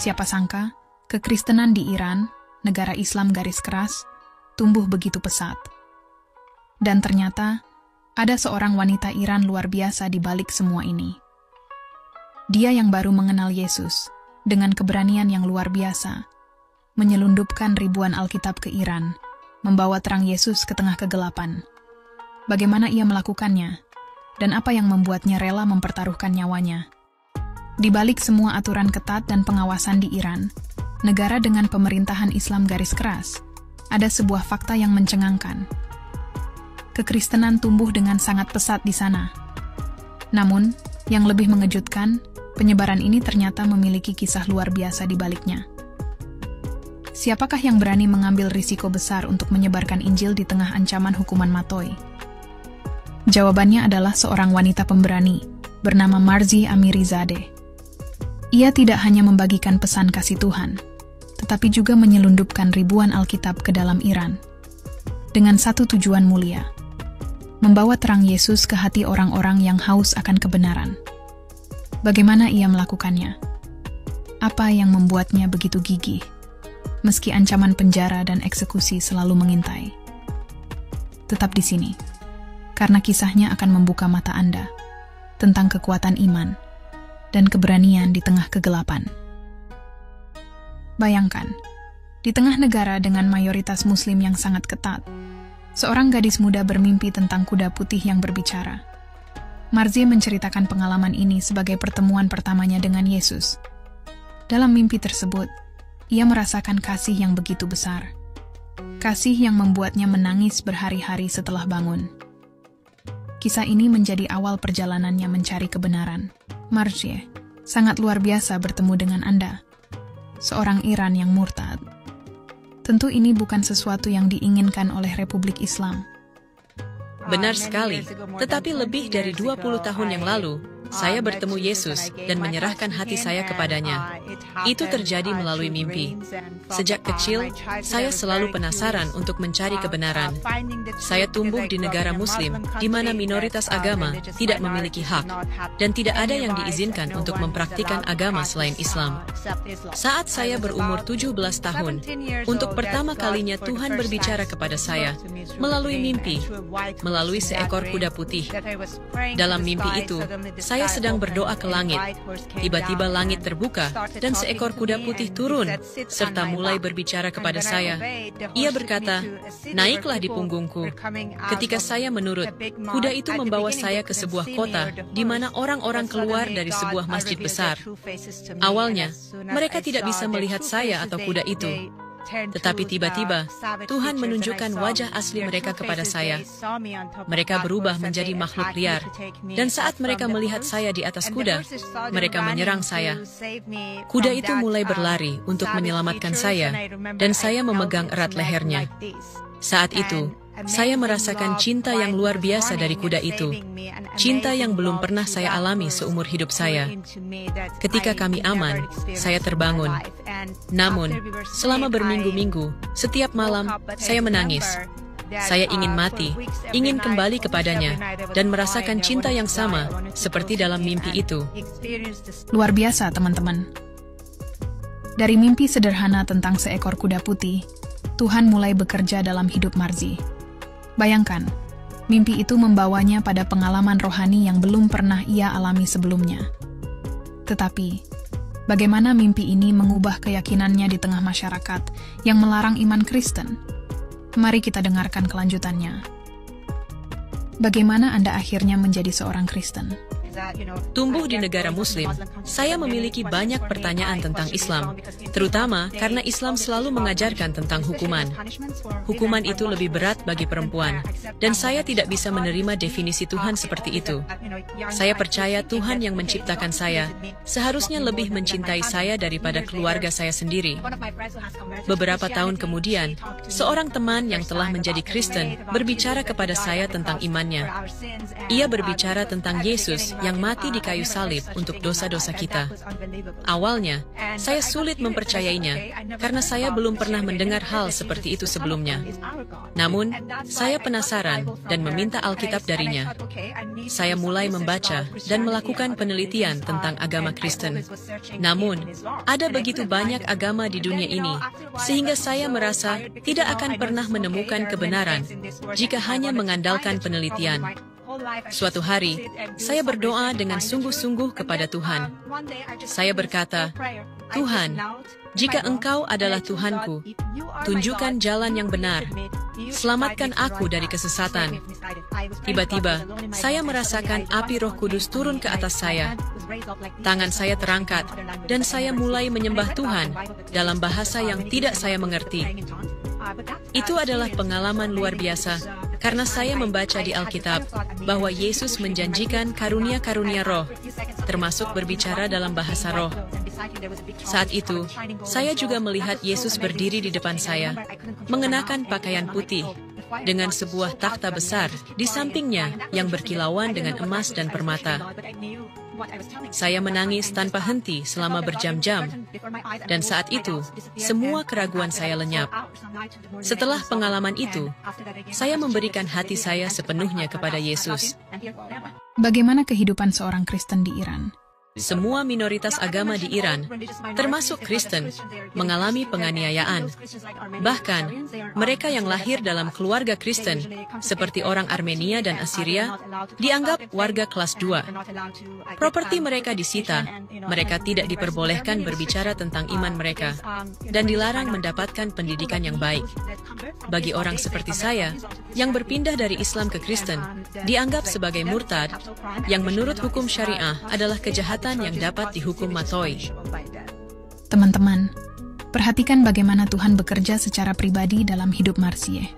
Siapa sangka, kekristenan di Iran, negara Islam garis keras, tumbuh begitu pesat. Dan ternyata, ada seorang wanita Iran luar biasa di balik semua ini. Dia yang baru mengenal Yesus, dengan keberanian yang luar biasa, menyelundupkan ribuan Alkitab ke Iran, membawa terang Yesus ke tengah kegelapan. Bagaimana ia melakukannya, dan apa yang membuatnya rela mempertaruhkan nyawanya? Di balik semua aturan ketat dan pengawasan di Iran, negara dengan pemerintahan Islam garis keras, ada sebuah fakta yang mencengangkan. Kekristenan tumbuh dengan sangat pesat di sana. Namun, yang lebih mengejutkan, penyebaran ini ternyata memiliki kisah luar biasa di baliknya. Siapakah yang berani mengambil risiko besar untuk menyebarkan Injil di tengah ancaman hukuman matoi? Jawabannya adalah seorang wanita pemberani, bernama Marzi Amirizadeh. Ia tidak hanya membagikan pesan kasih Tuhan, tetapi juga menyelundupkan ribuan Alkitab ke dalam Iran. Dengan satu tujuan mulia, membawa terang Yesus ke hati orang-orang yang haus akan kebenaran. Bagaimana ia melakukannya? Apa yang membuatnya begitu gigih, meski ancaman penjara dan eksekusi selalu mengintai? Tetap di sini, karena kisahnya akan membuka mata Anda tentang kekuatan iman dan keberanian di tengah kegelapan. Bayangkan, di tengah negara dengan mayoritas Muslim yang sangat ketat, seorang gadis muda bermimpi tentang kuda putih yang berbicara. Marzi menceritakan pengalaman ini sebagai pertemuan pertamanya dengan Yesus. Dalam mimpi tersebut, ia merasakan kasih yang begitu besar. Kasih yang membuatnya menangis berhari-hari setelah bangun. Kisah ini menjadi awal perjalanannya mencari kebenaran. Marzi, sangat luar biasa bertemu dengan Anda, seorang Iran yang murtad. Tentu ini bukan sesuatu yang diinginkan oleh Republik Islam. Benar sekali, tetapi lebih dari 20 tahun yang lalu, saya bertemu Yesus dan menyerahkan hati saya kepadanya. Itu terjadi melalui mimpi. Sejak kecil, saya selalu penasaran untuk mencari kebenaran. Saya tumbuh di negara Muslim, di mana minoritas agama tidak memiliki hak, dan tidak ada yang diizinkan untuk mempraktikkan agama selain Islam. Saat saya berumur 17 tahun, untuk pertama kalinya Tuhan berbicara kepada saya melalui mimpi, melalui seekor kuda putih. Dalam mimpi itu, saya sedang berdoa ke langit. Tiba-tiba langit terbuka dan seekor kuda putih turun, serta mulai berbicara kepada saya. Ia berkata, "Naiklah di punggungku." Ketika saya menurut, kuda itu membawa saya ke sebuah kota di mana orang-orang keluar dari sebuah masjid besar. Awalnya, mereka tidak bisa melihat saya atau kuda itu. Tetapi tiba-tiba, Tuhan menunjukkan wajah asli mereka kepada saya. Mereka berubah menjadi makhluk liar. Dan saat mereka melihat saya di atas kuda, mereka menyerang saya. Kuda itu mulai berlari untuk menyelamatkan saya, dan saya memegang erat lehernya. Saat itu, saya merasakan cinta yang luar biasa dari kuda itu. Cinta yang belum pernah saya alami seumur hidup saya. Ketika kami aman, saya terbangun. Namun, selama berminggu-minggu, setiap malam, saya menangis. Saya ingin mati, ingin kembali kepadanya, dan merasakan cinta yang sama, seperti dalam mimpi itu. Luar biasa, teman-teman. Dari mimpi sederhana tentang seekor kuda putih, Tuhan mulai bekerja dalam hidup Marzi. Bayangkan, mimpi itu membawanya pada pengalaman rohani yang belum pernah ia alami sebelumnya. Tetapi, bagaimana mimpi ini mengubah keyakinannya di tengah masyarakat yang melarang iman Kristen? Mari kita dengarkan kelanjutannya. Bagaimana Anda akhirnya menjadi seorang Kristen? Tumbuh di negara Muslim, saya memiliki banyak pertanyaan tentang Islam, terutama karena Islam selalu mengajarkan tentang hukuman. Hukuman itu lebih berat bagi perempuan, dan saya tidak bisa menerima definisi Tuhan seperti itu. Saya percaya Tuhan yang menciptakan saya seharusnya lebih mencintai saya daripada keluarga saya sendiri. Beberapa tahun kemudian, seorang teman yang telah menjadi Kristen berbicara kepada saya tentang imannya. Ia berbicara tentang Yesus yang mati di kayu salib untuk dosa-dosa kita. Awalnya, saya sulit mempercayainya karena saya belum pernah mendengar hal seperti itu sebelumnya. Namun, saya penasaran dan meminta Alkitab darinya. Saya mulai membaca dan melakukan penelitian tentang agama Kristen. Namun, ada begitu banyak agama di dunia ini, sehingga saya merasa tidak akan pernah menemukan kebenaran jika hanya mengandalkan penelitian. Suatu hari, saya berdoa dengan sungguh-sungguh kepada Tuhan. Saya berkata, "Tuhan, jika Engkau adalah Tuhanku, tunjukkan jalan yang benar. Selamatkan aku dari kesesatan." Tiba-tiba, saya merasakan api Roh Kudus turun ke atas saya. Tangan saya terangkat, dan saya mulai menyembah Tuhan dalam bahasa yang tidak saya mengerti. Itu adalah pengalaman luar biasa, karena saya membaca di Alkitab bahwa Yesus menjanjikan karunia-karunia roh, termasuk berbicara dalam bahasa roh. Saat itu, saya juga melihat Yesus berdiri di depan saya, mengenakan pakaian putih, dengan sebuah takhta besar di sampingnya yang berkilauan dengan emas dan permata. Saya menangis tanpa henti selama berjam-jam, dan saat itu, semua keraguan saya lenyap. Setelah pengalaman itu, saya memberikan hati saya sepenuhnya kepada Yesus. Bagaimana kehidupan seorang Kristen di Iran? Semua minoritas agama di Iran, termasuk Kristen, mengalami penganiayaan. Bahkan, mereka yang lahir dalam keluarga Kristen, seperti orang Armenia dan Assyria, dianggap warga kelas 2. Properti mereka disita, mereka tidak diperbolehkan berbicara tentang iman mereka, dan dilarang mendapatkan pendidikan yang baik. Bagi orang seperti saya, yang berpindah dari Islam ke Kristen, dianggap sebagai murtad, yang menurut hukum syariah adalah kejahatan yang dapat dihukum matoi. Teman-teman, perhatikan bagaimana Tuhan bekerja secara pribadi dalam hidup Marzieh.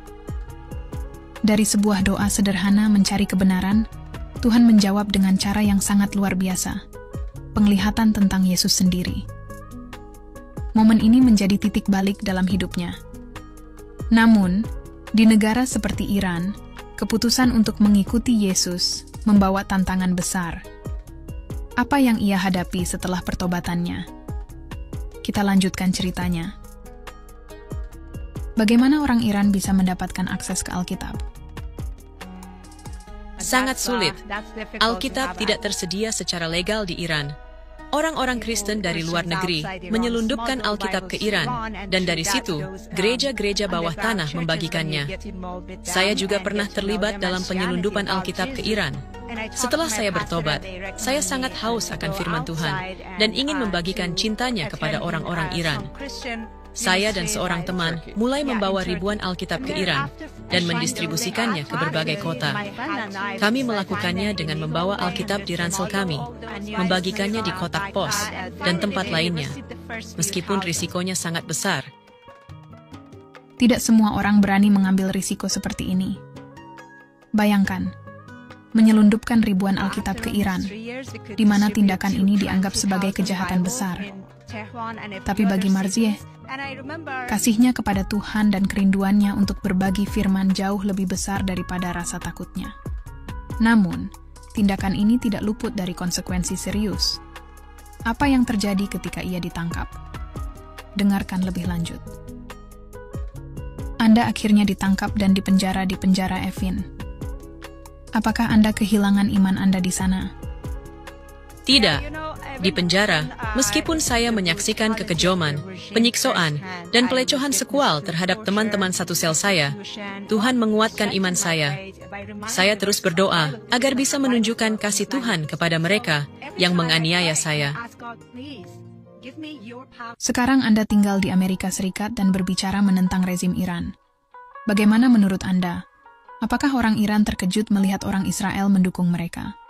Dari sebuah doa sederhana mencari kebenaran, Tuhan menjawab dengan cara yang sangat luar biasa, penglihatan tentang Yesus sendiri. Momen ini menjadi titik balik dalam hidupnya. Namun, di negara seperti Iran, keputusan untuk mengikuti Yesus membawa tantangan besar. Apa yang ia hadapi setelah pertobatannya? Kita lanjutkan ceritanya. Bagaimana orang Iran bisa mendapatkan akses ke Alkitab? Sangat sulit. Alkitab tidak tersedia secara legal di Iran. Orang-orang Kristen dari luar negeri menyelundupkan Alkitab ke Iran, dan dari situ, gereja-gereja bawah tanah membagikannya. Saya juga pernah terlibat dalam penyelundupan Alkitab ke Iran. Setelah saya bertobat, saya sangat haus akan firman Tuhan, dan ingin membagikan cintanya kepada orang-orang Iran. Saya dan seorang teman mulai membawa ribuan Alkitab ke Iran dan mendistribusikannya ke berbagai kota. Kami melakukannya dengan membawa Alkitab di ransel kami, membagikannya di kotak pos, dan tempat lainnya, meskipun risikonya sangat besar. Tidak semua orang berani mengambil risiko seperti ini. Bayangkan, menyelundupkan ribuan Alkitab ke Iran, di mana tindakan ini dianggap sebagai kejahatan besar. Tapi bagi Marzieh, kasihnya kepada Tuhan dan kerinduannya untuk berbagi firman jauh lebih besar daripada rasa takutnya. Namun, tindakan ini tidak luput dari konsekuensi serius. Apa yang terjadi ketika ia ditangkap? Dengarkan lebih lanjut. Anda akhirnya ditangkap dan dipenjara di penjara Evin. Apakah Anda kehilangan iman Anda di sana? Tidak. Di penjara, meskipun saya menyaksikan kekejaman, penyiksaan, dan pelecehan seksual terhadap teman-teman satu sel saya, Tuhan menguatkan iman saya. Saya terus berdoa agar bisa menunjukkan kasih Tuhan kepada mereka yang menganiaya saya. Sekarang Anda tinggal di Amerika Serikat dan berbicara menentang rezim Iran. Bagaimana menurut Anda? Apakah orang Iran terkejut melihat orang Israel mendukung mereka?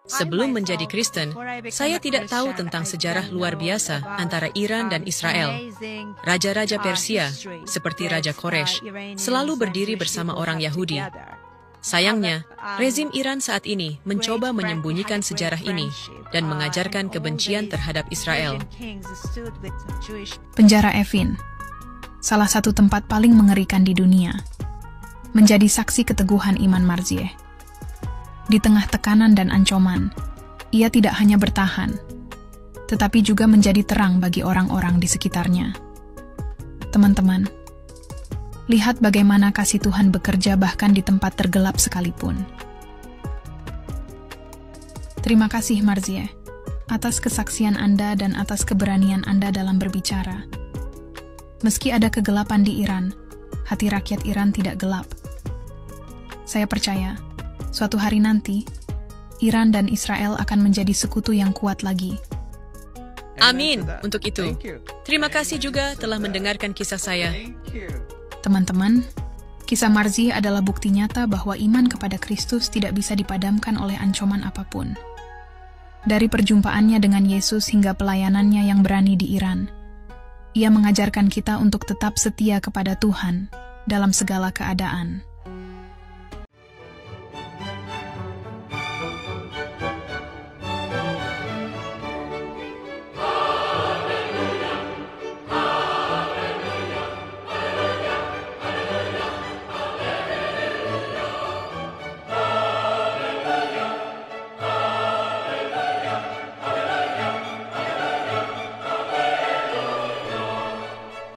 Sebelum menjadi Kristen, saya tidak tahu tentang sejarah luar biasa antara Iran dan Israel. Raja-raja Persia, seperti Raja Koresh, selalu berdiri bersama orang Yahudi. Sayangnya, rezim Iran saat ini mencoba menyembunyikan sejarah ini dan mengajarkan kebencian terhadap Israel. Penjara Evin, salah satu tempat paling mengerikan di dunia, menjadi saksi keteguhan iman Marzieh. Di tengah tekanan dan ancaman, ia tidak hanya bertahan, tetapi juga menjadi terang bagi orang-orang di sekitarnya. Teman-teman, lihat bagaimana kasih Tuhan bekerja bahkan di tempat tergelap sekalipun. Terima kasih Marzie, atas kesaksian Anda dan atas keberanian Anda dalam berbicara. Meski ada kegelapan di Iran, hati rakyat Iran tidak gelap. Saya percaya, suatu hari nanti, Iran dan Israel akan menjadi sekutu yang kuat lagi. Amin untuk itu. Terima kasih juga telah mendengarkan kisah saya. Teman-teman, kisah Marzie adalah bukti nyata bahwa iman kepada Kristus tidak bisa dipadamkan oleh ancaman apapun. Dari perjumpaannya dengan Yesus hingga pelayanannya yang berani di Iran, ia mengajarkan kita untuk tetap setia kepada Tuhan dalam segala keadaan.